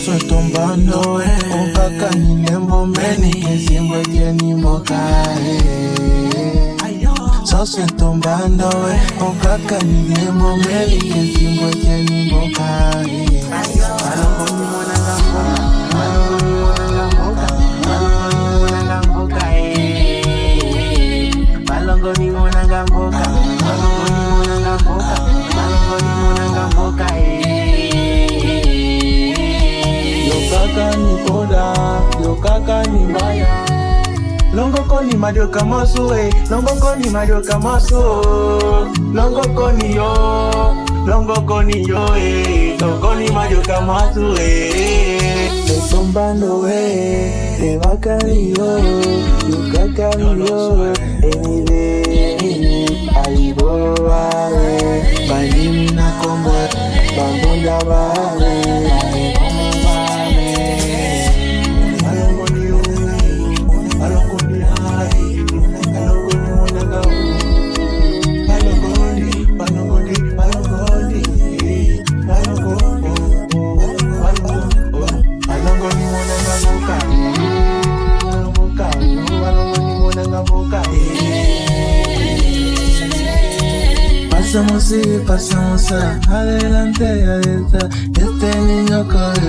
Soswe tombando Ukaka nilembo meni Kesimbo jeni mbokae Soswe tombando Ukaka nilembo meni Kesimbo jeni mbokae Malongo ni mwananga mboka Malongo ni mwananga mboka Malongo ni mwananga mboka Malongo ni mwananga mboka Malongo ni mwananga mboka Malongo ni mwananga mboka Yokaka ni poda, yokaka ni mbaya Longo koni madio kamasu Longo koni madio kamasu Longo koni yo Longo koni yo Longo koni madio kamasu Tombando Ewaka ni yo Yokaka ni yo Alibo wale Banimi na kombo Bambunda wale Pasamos adelante a esta, este niño corre